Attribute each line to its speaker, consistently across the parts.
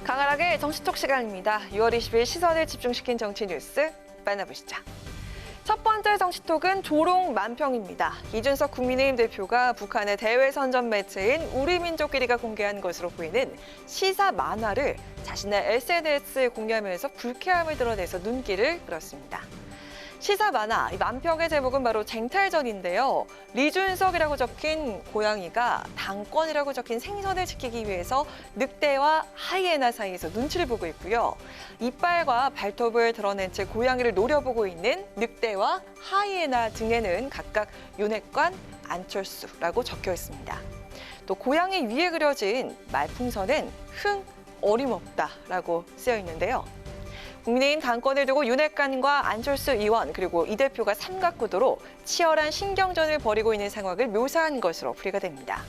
Speaker 1: 강하락의 정치톡 시간입니다. 6월 20일 시선을 집중시킨 정치 뉴스 만나보시죠. 첫 번째 정치톡은 조롱 만평입니다. 이준석 국민의힘 대표가 북한의 대외 선전 매체인 우리민족끼리가 공개한 것으로 보이는 시사 만화를 자신의 SNS에 공유하면서 불쾌함을 드러내서 눈길을 끌었습니다. 시사 만화, 만평의 제목은 바로 쟁탈전인데요. 리준석이라고 적힌 고양이가 당권이라고 적힌 생선을 지키기 위해서 늑대와 하이에나 사이에서 눈치를 보고 있고요. 이빨과 발톱을 드러낸 채 고양이를 노려보고 있는 늑대와 하이에나 등에는 각각 윤핵관, 안철수라고 적혀 있습니다. 또 고양이 위에 그려진 말풍선은 흥, 어림없다라고 쓰여 있는데요. 국민의힘 당권을 두고 윤핵관과 안철수 의원 그리고 이 대표가 삼각구도로 치열한 신경전을 벌이고 있는 상황을 묘사한 것으로 풀이가 됩니다.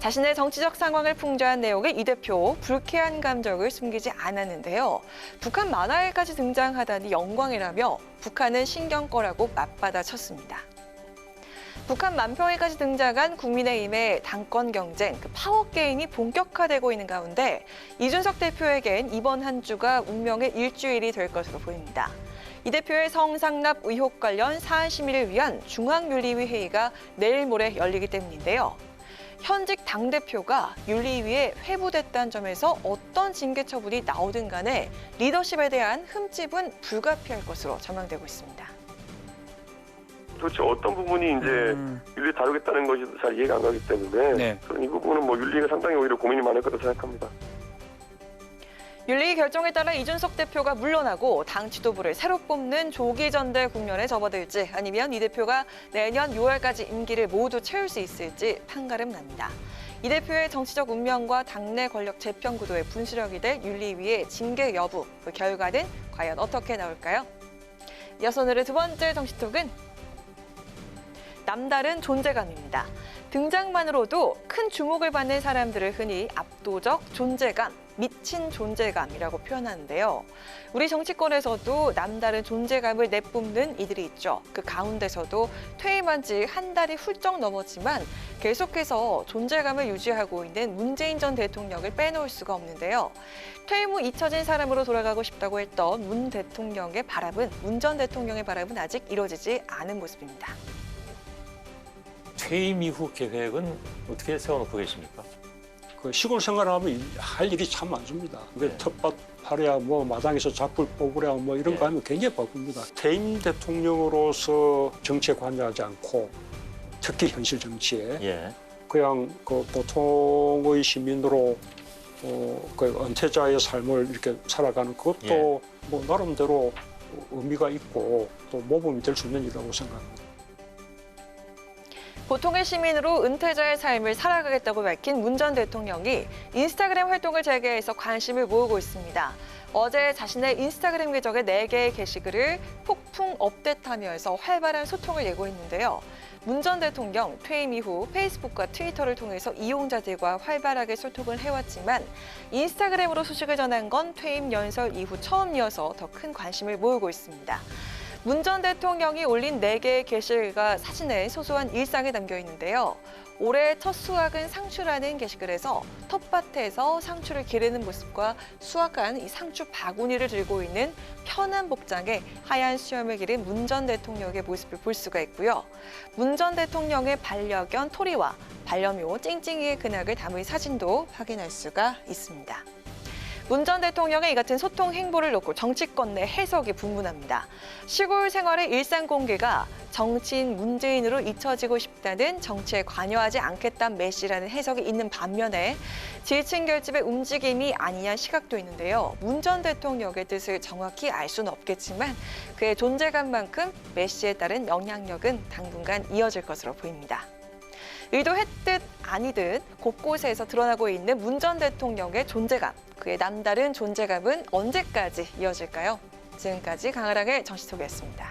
Speaker 1: 자신의 정치적 상황을 풍자한 내용의 이 대표 불쾌한 감정을 숨기지 않았는데요. 북한 만화에까지 등장하다니 영광이라며 북한은 신경 꺼라고 맞받아쳤습니다. 북한 만평에까지 등장한 국민의힘의 당권 경쟁, 파워게임이 본격화되고 있는 가운데 이준석 대표에겐 이번 한 주가 운명의 일주일이 될 것으로 보입니다. 이 대표의 성상납 의혹 관련 사안 심의를 위한 중앙윤리위 회의가 내일 모레 열리기 때문인데요. 현직 당대표가 윤리위에 회부됐다는 점에서 어떤 징계 처분이 나오든 간에 리더십에 대한 흠집은 불가피할 것으로 전망되고 있습니다.
Speaker 2: 도대체 어떤 부분이 이제 윤리 다루겠다는 것이 잘 이해가 안 가기 때문에 저는 이 부분은 윤리가 상당히 오히려 고민이 많을 거라고 생각합니다.
Speaker 1: 윤리 결정에 따라 이준석 대표가 물러나고 당 지도부를 새로 뽑는 조기 전대 국면에 접어들지 아니면 이 대표가 내년 6월까지 임기를 모두 채울 수 있을지 판가름 납니다. 이 대표의 정치적 운명과 당내 권력 재편 구도의 분수령이 될 윤리위의 징계 여부, 그 결과는 과연 어떻게 나올까요? 이어서 오늘의 두 번째 정치톡은 남다른 존재감입니다. 등장만으로도 큰 주목을 받는 사람들을 흔히 압도적 존재감, 미친 존재감이라고 표현하는데요. 우리 정치권에서도 남다른 존재감을 내뿜는 이들이 있죠. 그 가운데서도 퇴임한 지 한 달이 훌쩍 넘었지만 계속해서 존재감을 유지하고 있는 문재인 전 대통령을 빼놓을 수가 없는데요. 퇴임 후 잊혀진 사람으로 돌아가고 싶다고 했던 문 전 대통령의 바람은 아직 이루어지지 않은 모습입니다.
Speaker 3: 퇴임 이후 계획은 어떻게 세워놓고 계십니까?
Speaker 4: 그 시골 생활하면 할 일이 참 많습니다.
Speaker 3: 네.
Speaker 4: 텃밭 파랴, 마당에서 잡풀 뽑으랴, 이런 거 하면 굉장히 바쁩니다. 퇴임 대통령으로서 정치에 관여하지 않고, 특히 현실 정치에 그냥 그 보통의 시민으로 그 은퇴자의 삶을 이렇게 살아가는 그것도 나름대로 의미가 있고 또 모범이 될 수 있는 일이라고 생각합니다.
Speaker 1: 보통의 시민으로 은퇴자의 삶을 살아가겠다고 밝힌 문 전 대통령이 인스타그램 활동을 재개해서 관심을 모으고 있습니다. 어제 자신의 인스타그램 계정에 4개의 게시글을 폭풍 업데이트하면서 활발한 소통을 예고했는데요. 문 전 대통령 퇴임 이후 페이스북과 트위터를 통해서 이용자들과 활발하게 소통을 해왔지만 인스타그램으로 소식을 전한 건 퇴임 연설 이후 처음이어서 더 큰 관심을 모으고 있습니다. 문 전 대통령이 올린 4개의 게시글과 사진에 소소한 일상이 담겨 있는데요. 올해 첫 수확은 상추라는 게시글에서 텃밭에서 상추를 기르는 모습과 수확한 이 상추 바구니를 들고 있는 편한 복장에 하얀 수염을 기른 문 전 대통령의 모습을 볼 수가 있고요. 문 전 대통령의 반려견 토리와 반려묘 찡찡이의 근황을 담은 사진도 확인할 수가 있습니다. 문 전 대통령의 이 같은 소통 행보를 놓고 정치권 내 해석이 분분합니다. 시골 생활의 일상 공개가 정치인 문재인으로 잊혀지고 싶다는 정치에 관여하지 않겠다는 메시라는 해석이 있는 반면에 지층 결집의 움직임이 아니냐는 시각도 있는데요. 문 전 대통령의 뜻을 정확히 알 수는 없겠지만 그의 존재감만큼 메시에 따른 영향력은 당분간 이어질 것으로 보입니다. 의도했듯 아니듯 곳곳에서 드러나고 있는 문 전 대통령의 존재감, 그의 남다른 존재감은 언제까지 이어질까요? 지금까지 강하락의 정치톡이었습니다.